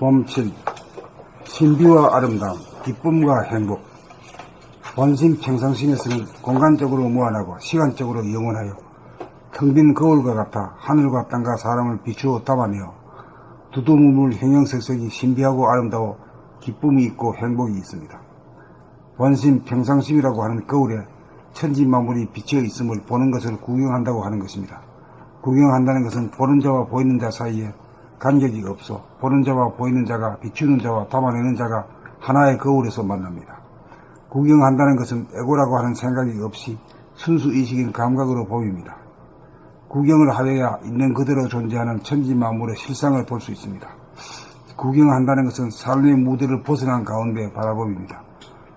봄칠, 신비와 아름다움, 기쁨과 행복. 본심 평상심에서는 공간적으로 무한하고 시간적으로 영원하여 텅 빈 거울과 같아 하늘과 땅과 사람을 비추어 담아내어 두두무물 형형색색이 신비하고 아름다워 기쁨이 있고 행복이 있습니다. 본심 평상심이라고 하는 거울에 천지만물이 비치어 있음을 보는 것을 구경한다고 하는 것입니다. 구경한다는 것은 보는 자와 보이는 자 사이에 간격이 없어 보는 자와 보이는 자가 비추는 자와 담아내는 자가 하나의 거울에서 만납니다. 구경한다는 것은 에고라고 하는 생각이 없이 순수의식인 감각으로 봄입니다. 구경을 하여야 있는 그대로 존재하는 천지만물의 실상을 볼 수 있습니다. 구경한다는 것은 삶의 무대를 벗어난 가운데 바라봄입니다.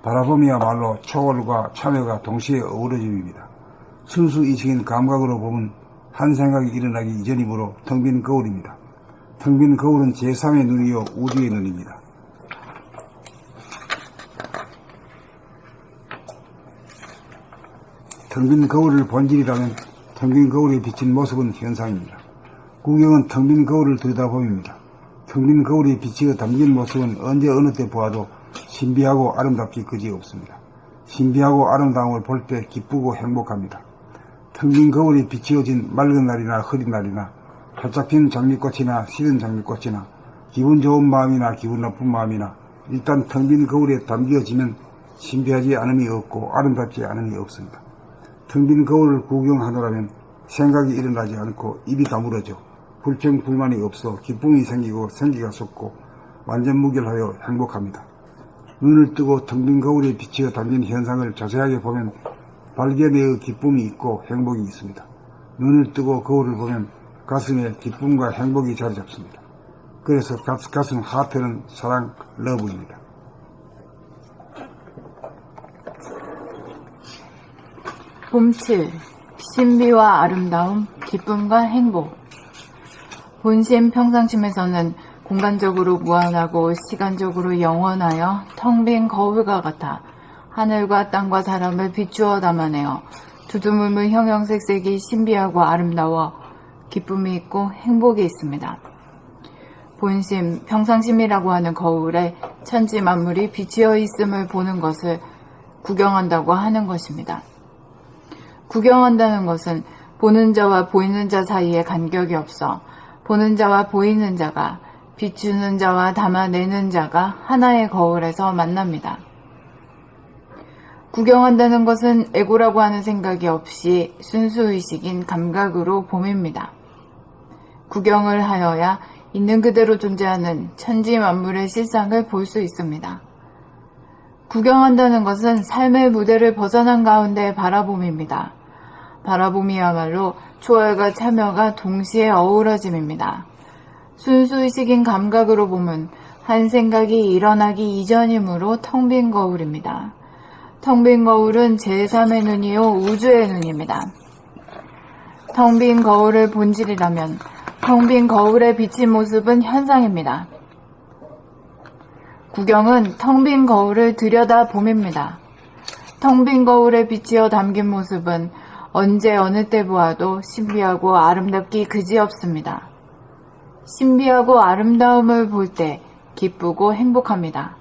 바라봄이야말로 초월과 참여가 동시에 어우러짐입니다. 순수의식인 감각으로 보면 한 생각이 일어나기 이전이므로 텅 빈 거울입니다. 텅 빈 거울은 제3의 눈이요 우주의 눈입니다. 텅 빈 거울을 본질이라면 텅 빈 거울에 비친 모습은 현상입니다. 구경은 텅 빈 거울을 들여다봄입니다. 텅 빈 거울에 비치어 담긴 모습은 언제 어느 때 보아도 신비하고 아름답기 그지없습니다. 신비하고 아름다움을 볼 때 기쁘고 행복합니다. 텅 빈 거울에 비치어진 맑은 날이나 흐린 날이나 활짝 핀 장미꽃이나 시든 장미꽃이나 기분 좋은 마음이나 기분 나쁜 마음이나 일단 텅 빈 거울에 담겨지면 신비하지 않음이 없고 아름답지 않음이 없습니다. 텅 빈 거울을 구경하노라면 생각이 일어나지 않고 입이 다물어져 불평 불만이 없어 기쁨이 생기고 생기가 솟고 완전 무결하여 행복합니다. 눈을 뜨고 텅 빈 거울에 비치어 담긴 현상을 자세하게 보면 발견의 기쁨이 있고 행복이 있습니다. 눈을 뜨고 거울을 보면 가슴에 기쁨과 행복이 자리 잡습니다. 그래서 가슴 하트는 사랑, 러브입니다. 봄칠, 신비와 아름다움, 기쁨과 행복. 본심 평상심에서는 공간적으로 무한하고 시간적으로 영원하여 텅 빈 거울과 같아 하늘과 땅과 사람을 비추어 담아내어 두두물물 형형색색이 신비하고 아름다워 기쁨이 있고 행복이 있습니다. 본심, 평상심이라고 하는 거울에 천지 만물이 비치어 있음을 보는 것을 구경한다고 하는 것입니다. 구경한다는 것은 보는 자와 보이는 자 사이에 간격이 없어 보는 자와 보이는 자가 비추는 자와 담아내는 자가 하나의 거울에서 만납니다. 구경한다는 것은 에고라고 하는 생각이 없이 순수의식인 감각으로 봄입니다. 구경을 하여야 있는 그대로 존재하는 천지 만물의 실상을 볼 수 있습니다. 구경한다는 것은 삶의 무대를 벗어난 가운데 바라봄입니다. 바라봄이야말로 초월과 참여가 동시에 어우러짐입니다. 순수의식인 감각으로 보면 한 생각이 일어나기 이전이므로 텅 빈 거울입니다. 텅 빈 거울은 제3의 눈이요 우주의 눈입니다. 텅 빈 거울을 본질이라면 텅 빈 거울에 비친 모습은 현상입니다. 구경은 텅 빈 거울을 들여다봄입니다. 텅 빈 거울에 비치어 담긴 모습은 언제 어느 때 보아도 신비하고 아름답기 그지없습니다. 신비하고 아름다움을 볼 때 기쁘고 행복합니다.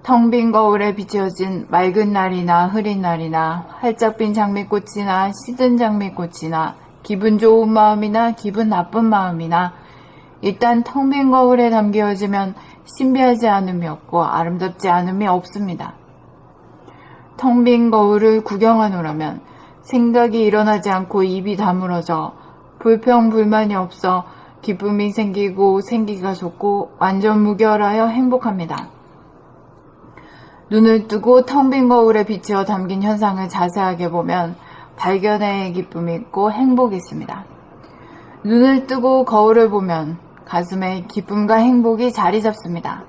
텅 빈 거울에 비춰진 맑은 날이나 흐린 날이나 활짝 핀 장미꽃이나 시든 장미꽃이나 기분 좋은 마음이나 기분 나쁜 마음이나 일단 텅 빈 거울에 담겨지면 신비하지 않음이 없고 아름답지 않음이 없습니다. 텅 빈 거울을 구경하노라면 생각이 일어나지 않고 입이 다물어져 불평 불만이 없어 기쁨이 생기고 생기가 솟고 완전 무결하여 행복합니다. 눈을 뜨고 텅 빈 거울에 비치어 담긴 현상을 자세하게 보면 발견의 기쁨이 있고 행복이 있습니다. 눈을 뜨고 거울을 보면 가슴에 기쁨과 행복이 자리 잡습니다.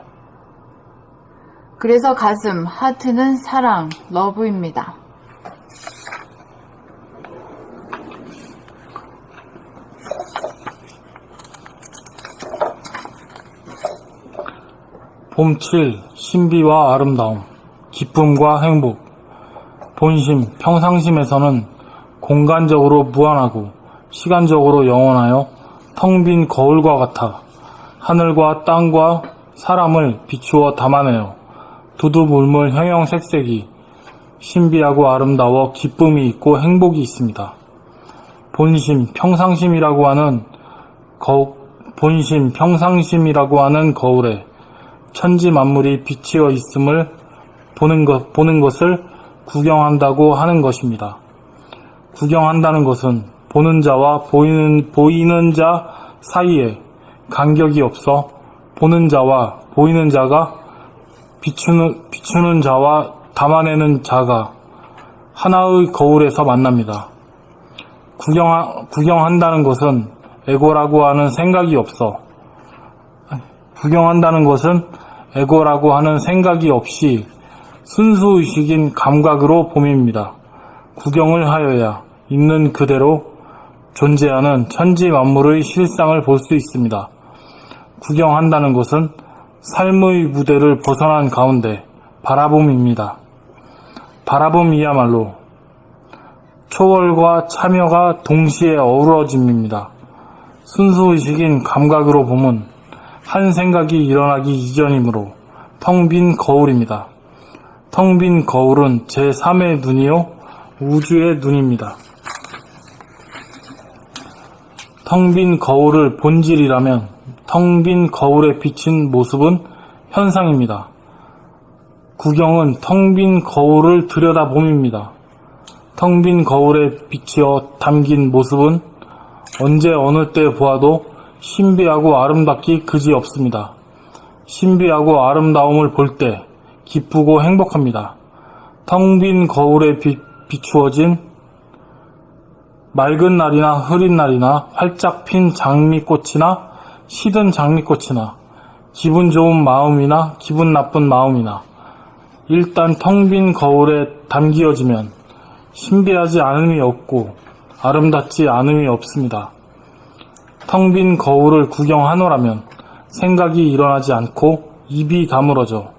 그래서 가슴, 하트는 사랑, 러브입니다. 봄칠, 신비와 아름다움, 기쁨과 행복. 본심, 평상심에서는 공간적으로 무한하고 시간적으로 영원하여 텅 빈 거울과 같아 하늘과 땅과 사람을 비추어 담아내요. 두두물물 형형색색이 신비하고 아름다워 기쁨이 있고 행복이 있습니다. 본심, 평상심이라고 하는 거울에 천지 만물이 비치어 있음을 보는 것을 구경한다고 하는 것입니다. 구경한다는 것은 보는 자와 보이는 자 사이에 간격이 없어 보는 자와 보이는 자가 비추는 자와 담아내는 자가 하나의 거울에서 만납니다. 구경한다는 것은 에고라고 하는 생각이 없이 순수의식인 감각으로 봄입니다. 구경을 하여야 있는 그대로 존재하는 천지 만물의 실상을 볼 수 있습니다. 구경한다는 것은 삶의 무대를 벗어난 가운데 바라봄입니다. 바라봄이야말로 초월과 참여가 동시에 어우러짐입니다. 순수의식인 감각으로 봄은 한 생각이 일어나기 이전이므로 텅 빈 거울입니다. 텅 빈 거울은 제3의 눈이요 우주의 눈입니다. 텅 빈 거울을 본질이라면 텅 빈 거울에 비친 모습은 현상입니다. 구경은 텅 빈 거울을 들여다봄입니다. 텅 빈 거울에 비치어 담긴 모습은 언제 어느 때 보아도 신비하고 아름답기 그지없습니다. 신비하고 아름다움을 볼 때 기쁘고 행복합니다. 텅 빈 거울에 비추어진 맑은 날이나 흐린 날이나 활짝 핀 장미꽃이나 시든 장미꽃이나 기분 좋은 마음이나 기분 나쁜 마음이나 일단 텅 빈 거울에 담기어지면 신비하지 않음이 없고 아름답지 않음이 없습니다. 텅 빈 거울을 구경하노라면 생각이 일어나지 않고 입이 다물어져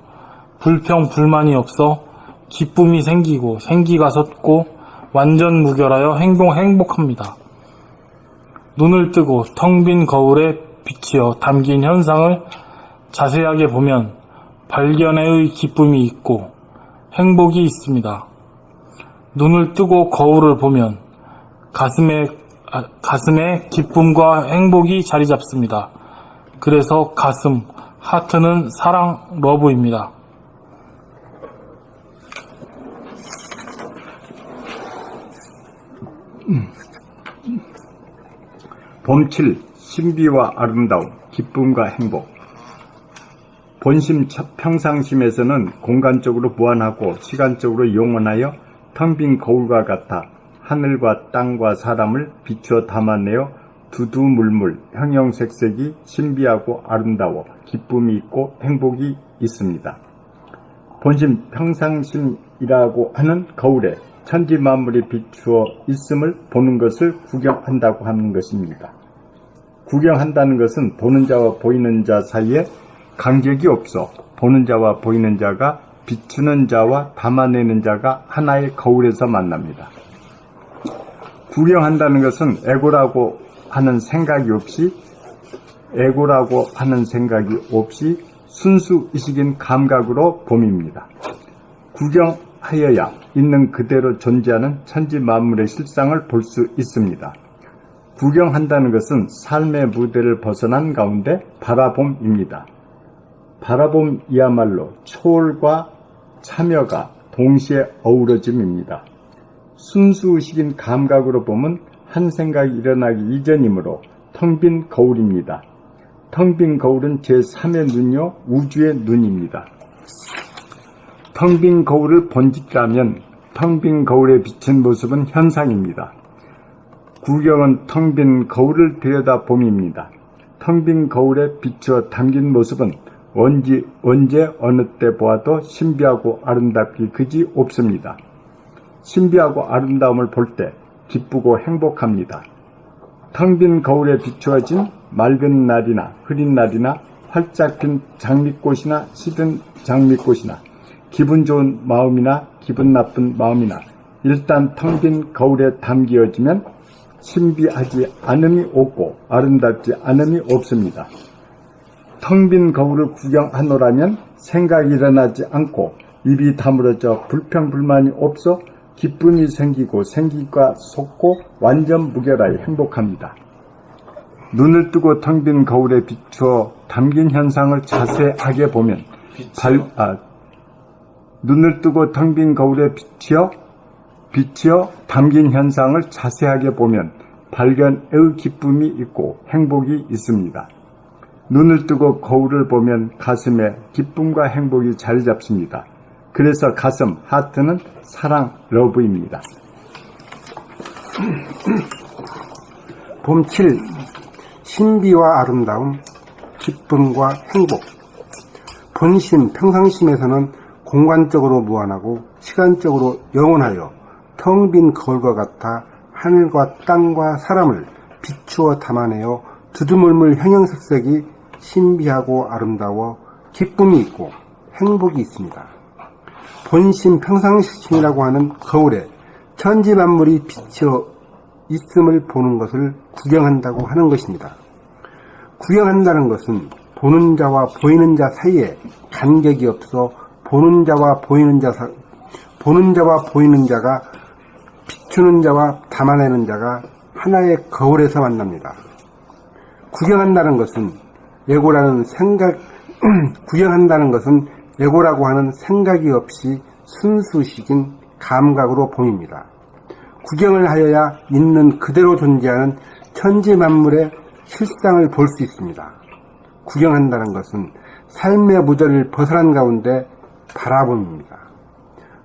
불평 불만이 없어 기쁨이 생기고 생기가 솟고 완전 무결하여 행복합니다. 눈을 뜨고 텅 빈 거울에 비치어 담긴 현상을 자세하게 보면 발견의 기쁨이 있고 행복이 있습니다. 눈을 뜨고 거울을 보면 가슴에 기쁨과 행복이 자리 잡습니다. 그래서 가슴, 하트는 사랑, 러브입니다. 봄칠, 신비와 아름다움, 기쁨과 행복. 본심 평상심에서는 공간적으로 무한하고 시간적으로 영원하여 텅 빈 거울과 같아 하늘과 땅과 사람을 비추어 담아내어 두두물물 형형색색이 신비하고 아름다워 기쁨이 있고 행복이 있습니다. 본심 평상심이라고 하는 거울에 천지 만물이 비추어 있음을 보는 것을 구경한다고 하는 것입니다. 구경한다는 것은 보는 자와 보이는 자 사이에 간격이 없어 보는 자와 보이는 자가 비추는 자와 담아내는 자가 하나의 거울에서 만납니다. 구경한다는 것은 에고라고 하는 생각이 없이 순수의식인 감각으로 봄입니다. 구경하여야 있는 그대로 존재하는 천지 만물의 실상을 볼 수 있습니다. 구경한다는 것은 삶의 무대를 벗어난 가운데 바라봄입니다. 바라봄이야말로 초월과 참여가 동시에 어우러짐입니다. 순수의식인 감각으로 보면 한 생각이 일어나기 이전이므로 텅 빈 거울입니다. 텅 빈 거울은 제3의 눈이요 우주의 눈입니다. 텅 빈 거울을 본질이라면 텅 빈 거울에 비친 모습은 현상입니다. 구경은 텅 빈 거울을 들여다봄입니다. 텅 빈 거울에 비추어 담긴 모습은 언제 어느 때 보아도 신비하고 아름답기 그지 없습니다. 신비하고 아름다움을 볼 때 기쁘고 행복합니다. 텅 빈 거울에 비추어진 맑은 날이나 흐린 날이나 활짝 핀 장미꽃이나 시든 장미꽃이나 기분 좋은 마음이나 기분 나쁜 마음이나 일단 텅 빈 거울에 담기어지면 신비하지 않음이 없고 아름답지 않음이 없습니다. 텅 빈 거울을 구경하노라면 생각이 일어나지 않고 입이 다물어져 불평불만이 없어 기쁨이 생기고 생기가 솟고 완전 무결하여 행복합니다. 눈을 뜨고 텅 빈 거울에 비추어 담긴 현상을 자세하게 보면 눈을 뜨고 텅 빈 거울에 비추어 담긴 현상을 자세하게 보면 발견의 기쁨이 있고 행복이 있습니다. 눈을 뜨고 거울을 보면 가슴에 기쁨과 행복이 자리 잡습니다. 그래서 가슴, 하트는 사랑, 러브입니다. 봄 7. 신비와 아름다움, 기쁨과 행복. 본심, 평상심에서는 공간적으로 무한하고 시간적으로 영원하여 텅 빈 거울과 같아 하늘과 땅과 사람을 비추어 담아내어 두두물물 형형색색이 신비하고 아름다워 기쁨이 있고 행복이 있습니다. 본심, 평상심이라고 하는 거울에 천지만물이 비쳐 있음을 보는 것을 구경한다고 하는 것입니다. 구경한다는 것은 보는 자와 보이는 자 사이에 간격이 없어 보는 자와 보이는 자가 비추는 자와 담아내는 자가 하나의 거울에서 만납니다. 구경한다는 것은 에고라고 하는 생각이 없이 순수식인 감각으로 봄입니다. 구경을 하여야 있는 그대로 존재하는 천지만물의 실상을 볼 수 있습니다. 구경한다는 것은 삶의 무전을 벗어난 가운데 바라봄입니다.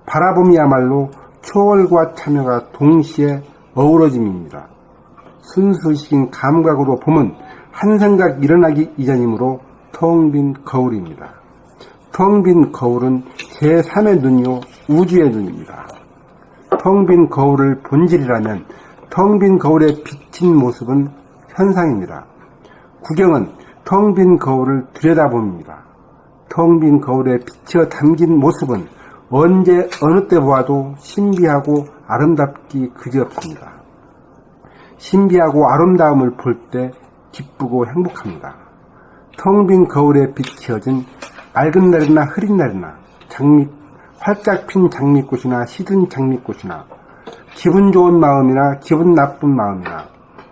바라봄이야말로 초월과 참여가 동시에 어우러짐입니다. 순수식인 감각으로 봄은 한 생각 일어나기 이전이므로 텅 빈 거울입니다. 텅 빈 거울은 제3의 눈이요 우주의 눈입니다. 텅 빈 거울을 본질이라면 텅 빈 거울에 비친 모습은 현상입니다. 구경은 텅 빈 거울을 들여다봅니다. 텅 빈 거울에 비쳐 담긴 모습은 언제 어느 때 보아도 신비하고 아름답기 그지없습니다. 신비하고 아름다움을 볼 때 기쁘고 행복합니다. 텅 빈 거울에 비치어진 맑은 날이나 흐린 날이나 활짝 핀 장미꽃이나 시든 장미꽃이나 기분 좋은 마음이나 기분 나쁜 마음이나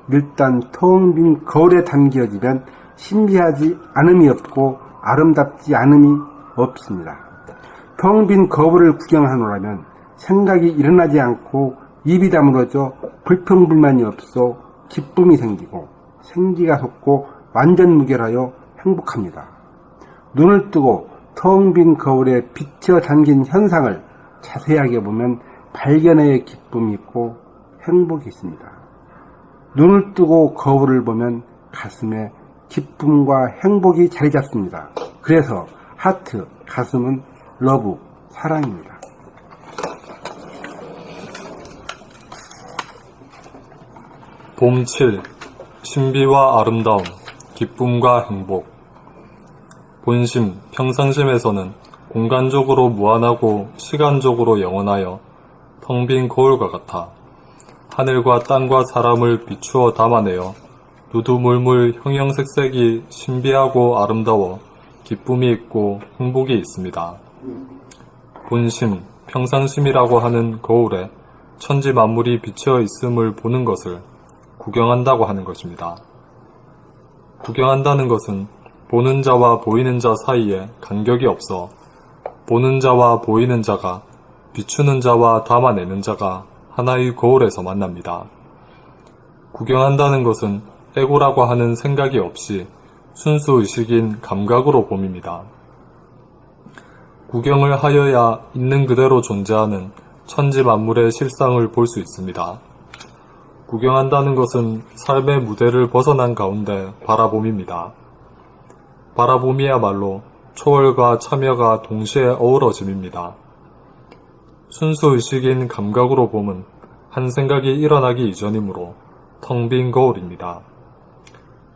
일단 텅 빈 거울에 담겨지면 신비하지 않음이 없고 아름답지 않음이 없습니다. 텅 빈 거울을 구경하노라면 생각이 일어나지 않고 입이 다물어져 불평불만이 없어 기쁨이 생기고 생기가 솟고 완전 무결하여 행복합니다. 눈을 뜨고 텅 빈 거울에 비쳐 담긴 현상을 자세하게 보면 발견의 기쁨이 있고 행복이 있습니다. 눈을 뜨고 거울을 보면 가슴에 기쁨과 행복이 자리 잡습니다. 그래서 하트, 가슴은 러브, 사랑입니다. 봄 7. 신비와 아름다움, 기쁨과 행복. 본심, 평상심에서는 공간적으로 무한하고 시간적으로 영원하여 텅 빈 거울과 같아 하늘과 땅과 사람을 비추어 담아내어 두두물물 형형색색이 신비하고 아름다워 기쁨이 있고 행복이 있습니다. 본심, 평상심이라고 하는 거울에 천지 만물이 비쳐 있음을 보는 것을 구경한다고 하는 것입니다. 구경한다는 것은 보는 자와 보이는 자 사이에 간격이 없어 보는 자와 보이는 자가 비추는 자와 담아내는 자가 하나의 거울에서 만납니다. 구경한다는 것은 에고라고 하는 생각이 없이 순수의식인 감각으로 봄입니다. 구경을 하여야 있는 그대로 존재하는 천지 만물의 실상을 볼 수 있습니다. 구경한다는 것은 삶의 무대를 벗어난 가운데 바라봄입니다. 바라봄이야말로 초월과 참여가 동시에 어우러짐입니다. 순수의식인 감각으로 봄은 한 생각이 일어나기 이전이므로 텅 빈 거울입니다.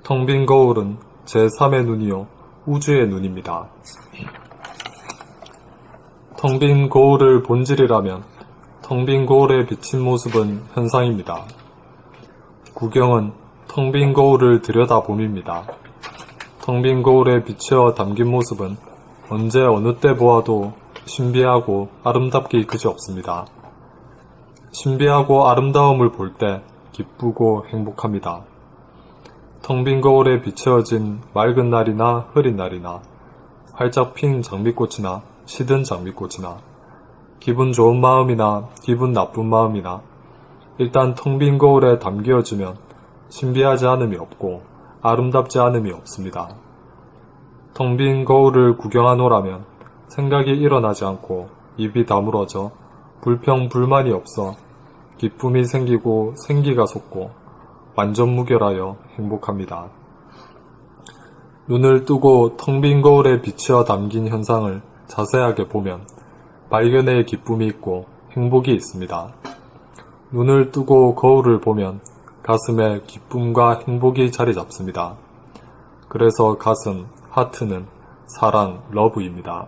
텅 빈 거울은 제3의 눈이요 우주의 눈입니다. 텅 빈 거울을 본질이라면 텅 빈 거울에 비친 모습은 현상입니다. 구경은 텅 빈 거울을 들여다봄입니다. 텅 빈 거울에 비추어 담긴 모습은 언제 어느 때 보아도 신비하고 아름답기 그지없습니다. 신비하고 아름다움을 볼 때 기쁘고 행복합니다. 텅 빈 거울에 비추어진 맑은 날이나 흐린 날이나 활짝 핀 장미꽃이나 시든 장미꽃이나 기분 좋은 마음이나 기분 나쁜 마음이나 일단 텅 빈 거울에 담겨주면 신비하지 않음이 없고 아름답지 않음이 없습니다. 텅 빈 거울을 구경하노라면 생각이 일어나지 않고 입이 다물어져 불평 불만이 없어 기쁨이 생기고 생기가 솟고 완전 무결하여 행복합니다. 눈을 뜨고 텅 빈 거울에 비추어 담긴 현상을 자세하게 보면 발견의 기쁨이 있고 행복이 있습니다. 눈을 뜨고 거울을 보면 가슴에 기쁨과 행복이 자리 잡습니다. 그래서 가슴, 하트는 사랑, 러브입니다.